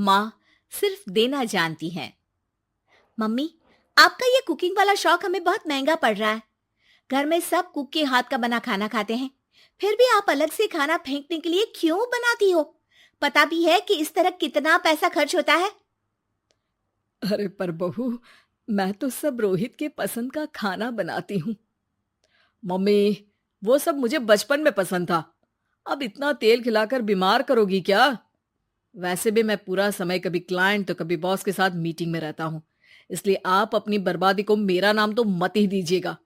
माँ सिर्फ देना जानती हैं। मम्मी, आपका ये कुकिंग वाला शौक हमें बहुत महंगा पड़ रहा है। घर में सब कुक के हाथ का बना खाना खाते हैं, फिर भी आप अलग से खाना फेंकने के लिए क्यों बनाती हो? पता भी है कि इस तरह कितना पैसा खर्च होता है। अरे पर बहू, मैं तो सब रोहित के पसंद का खाना बनाती हूँ। मम्मी, वो सब मुझे बचपन में पसंद था। अब इतना तेल खिलाकर बीमार करोगी क्या? वैसे भी मैं पूरा समय कभी क्लाइंट तो कभी बॉस के साथ मीटिंग में रहता हूँ। इसलिए आप अपनी बर्बादी को मेरा नाम तो मत ही दीजिएगा।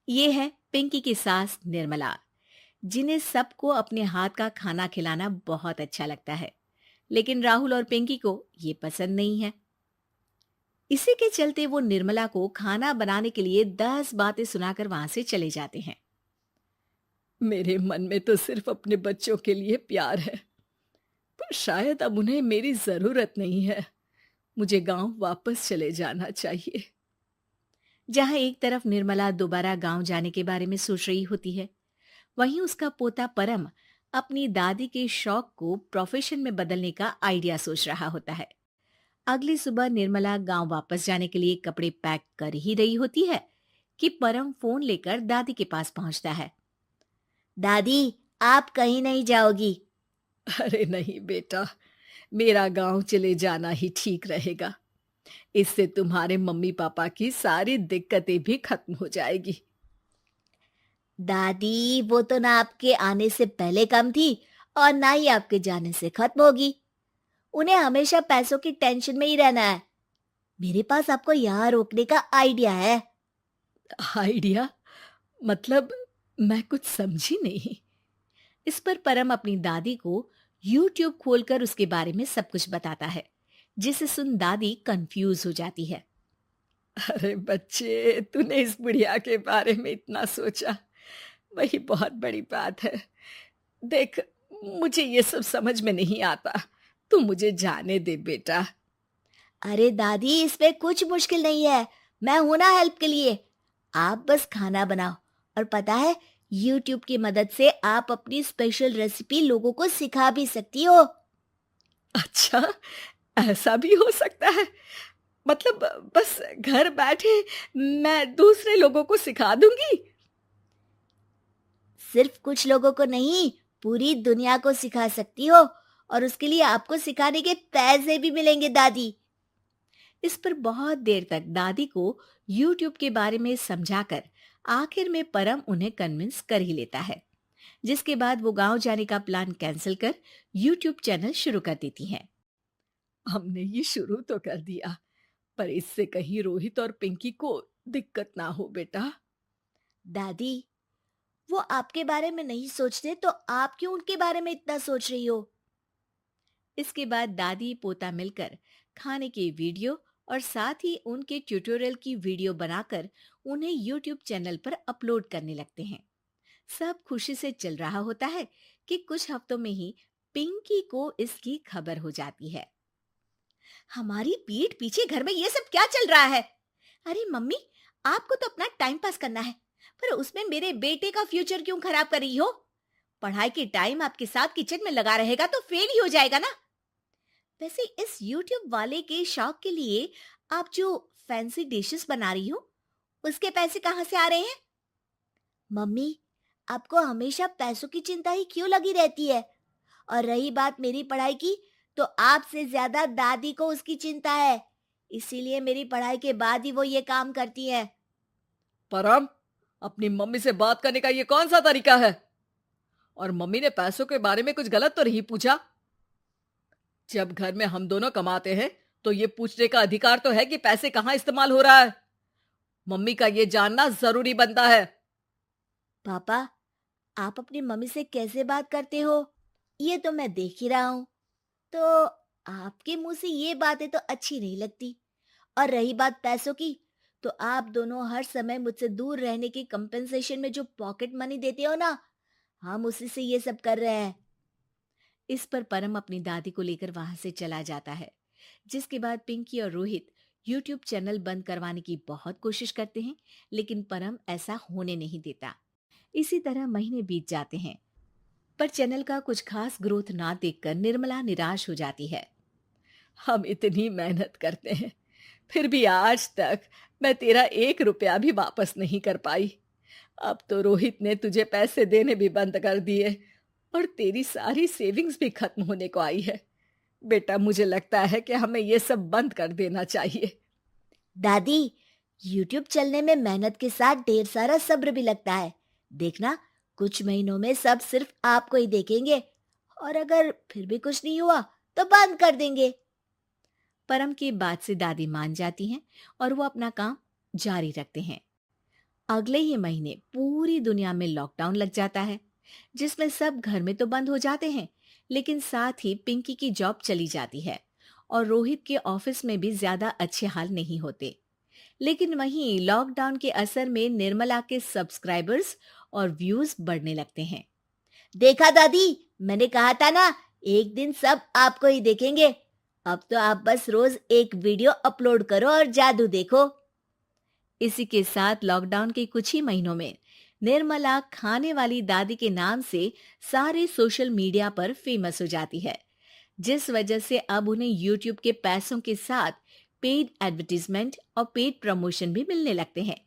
ये है पिंकी की सास निर्मला, जिन्हें सबको अपने हाथ का खाना खिलाना बहुत अच्छा लगता है, लेकिन राहुल और पिंकी को ये पसंद नहीं है। इसी के चलते वो निर्मला को खाना बनाने के लिए 10 बातें सुनाकर वहां से चले जाते हैं। मेरे मन में तो सिर्फ अपने बच्चों के लिए प्यार है, पर शायद अब उन्हें मेरी जरूरत नहीं है। मुझे गांव वापस चले जाना चाहिए। जहां एक तरफ निर्मला दोबारा गांव जाने के बारे में सोच रही होती है, वहीं उसका पोता परम अपनी दादी के शौक को प्रोफेशन में बदलने का आइडिया सोच रहा होता है। अगली सुबह निर्मला गांव वापस जाने के लिए कपड़े पैक कर ही रही होती है कि परम फोन लेकर दादी के पास पहुंचता है। दादी, आप कहीं नहीं जाओगी? अरे नहीं बेटा, मेरा गांव चले जाना ही ठीक रहेगा। इससे तुम्हारे मम्मी पापा की सारी दिक्कतें भी खत्म हो जाएगी। दादी, वो तो ना आपके आने से पहले कम थी और ना ही आपके जाने से खत्म होगी। उन्हें हमेशा पैसों की टेंशन में ही रहना है। मेरे पास आपको यहाँ रोकने का आइडिया है। आइडिया? मतलब मैं कुछ समझी नहीं। इस पर परम अपनी दादी को YouTube खोलकर उसके बारे में सब कुछ बताता है, जिसे सुन दादी कंफ्यूज हो जाती है। अरे बच्चे, तूने इस बुढ़िया के बारे में इतना सोचा, वही बहुत बड़ी बात है। देख, मुझे ये सब समझ में नहीं आता। तू मुझे जाने दे बेटा। अरे दादी, इसमें कुछ मुश्किल नहीं है। मैं हूं ना हेल्प के लिए। आप बस खाना बनाओ, और पता है, YouTube की मदद से आप अपनी स्पेशल रेसिपी लोगों को सिखा भी सकती हो। अच्छा, ऐसा भी हो सकता है? मतलब बस घर बैठे मैं दूसरे लोगों को सिखा दूंगी? सिर्फ कुछ लोगों को नहीं, पूरी दुनिया को सिखा सकती हो, और उसके लिए आपको सिखाने के पैसे भी मिलेंगे दादी। इस पर बहुत देर तक दादी को YouTube के बारे में समझाकर आखिर में परम उन्हें कन्विंस कर ही लेता है, जिसके बाद वो गांव जाने का प्लान कैंसिल कर YouTube चैनल शुरू कर देती हैं। हमने ये शुरू तो कर दिया, पर इससे कहीं रोहित और पिंकी को दिक्कत ना हो बेटा। दादी, वो आपके बारे में नहीं सोचते तो आप क्यों उनके बारे में इतना सोच रही हो? इसके बाद दादी पोता मिलकर खाने की वीडियो और साथ ही उनके ट्यूटोरियल की वीडियो बनाकर उन्हें YouTube चैनल पर अपलोड करने लगते हैं। सब खुशी से चल रहा होता है कि कुछ हफ्तों में ही पिंकी को इसकी खबर हो जाती है। हमारी पीठ पीछे घर में ये सब क्या चल रहा है? अरे मम्मी, आपको तो अपना टाइम पास करना है, पर उसमें मेरे बेटे का फ्यूचर क्यों खराब कर रही हो? पढ़ाई के टाइम आपके साथ किचन में लगा रहेगा तो फेल ही हो जाएगा ना। वैसे इस YouTube वाले के शौक के लिए आप जो फैंसी डिशेस बना रही हो, उसके पैसे कहाँ से आ रहे हैं? मम्मी, आपको हमेशा पैसों की चिंता ही क्यों लगी रहती है? और रही बात मेरी पढ़ाई की, तो आपसे ज्यादा दादी को उसकी चिंता है। इसीलिए मेरी पढ़ाई के बाद ही वो ये काम करती है। परम, अपनी मम्मी से बात करने का ये कौन सा तरीका है? और मम्मी ने पैसों के बारे में कुछ गलत तो नहीं पूछा? जब घर में हम दोनों कमाते हैं तो ये पूछने का अधिकार तो है कि पैसे कहाँ इस्तेमाल हो रहा है। मम्मी का ये जानना जरूरी बनता है। पापा, आप अपनी मम्मी से कैसे बात करते हो, ये तो मैं देख ही रहा हूँ। तो आपके मुंह से ये बातें तो अच्छी नहीं लगती। और रही बात पैसों की, तो आप दोनों हर समय मुझसे दूर रहने की कंपेंसेशन में जो पॉकेट मनी देते हो ना, हम उसी से ये सब कर रहे हैं। इस पर परम अपनी दादी को लेकर वहां से चला जाता है, जिसके बाद पिंकी और रोहित YouTube चैनल बंद करवाने की बहुत कोशिश करते हैं, लेकिन परम ऐसा होने नहीं देता। इसी तरह महीने बीत जाते हैं, पर चैनल का कुछ खास ग्रोथ ना देखकर निर्मला निराश हो जाती है। हम इतनी मेहनत करते हैं, फिर भी आज तक मैं तेरा 1 रुपया भी वापस नहीं कर पाई। अब तो रोहित ने तुझे पैसे देने भी बंद कर दिए और तेरी सारी सेविंग्स भी खत्म होने को आई है। बेटा, मुझे लगता है कि हमें ये सब बंद कर देना चाहिए। दादी, यूट्यूब चलने में मेहनत के साथ ढेर सारा सब्र भी लगता है। देखना, कुछ महीनों में सब सिर्फ आपको ही देखेंगे, और अगर फिर भी कुछ नहीं हुआ तो बंद कर देंगे। परम की बात से दादी मान जाती हैं और वो अपना काम जारी रखते हैं। अगले ही महीने पूरी दुनिया में लॉकडाउन लग जाता है, जिसमें सब घर में तो बंद हो जाते हैं, लेकिन साथ ही पिंकी की जॉब चली जाती है और रोहित के ऑफिस में भी ज्यादा अच्छे हाल नहीं होते। लेकिन वहीं लॉकडाउन के असर में निर्मला के सब्सक्राइबर्स और व्यूज बढ़ने लगते हैं। देखा दादी, मैंने कहा था ना, एक दिन सब आपको ही देखेंगे। अब तो आप बस रोज एक वीडियो अपलोड करो और जादू देखो। इसी के साथ लॉकडाउन के कुछ ही महीनों में निर्मला खाने वाली दादी के नाम से सारे सोशल मीडिया पर फेमस हो जाती है, जिस वजह से अब उन्हें यूट्यूब के पैसों के साथ पेड एडवर्टीजमेंट और पेड प्रमोशन भी मिलने लगते हैं।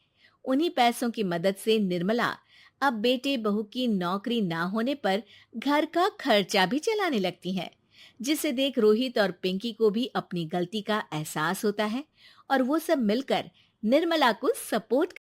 उन्हीं पैसों की मदद से निर्मला अब बेटे बहू की नौकरी ना होने पर घर का खर्चा भी चलाने लगती हैं, जिसे देख रोहित और पिंकी को भी अपनी गलती का एहसास होता है और वो सब मिलकर निर्मला को सपोर्ट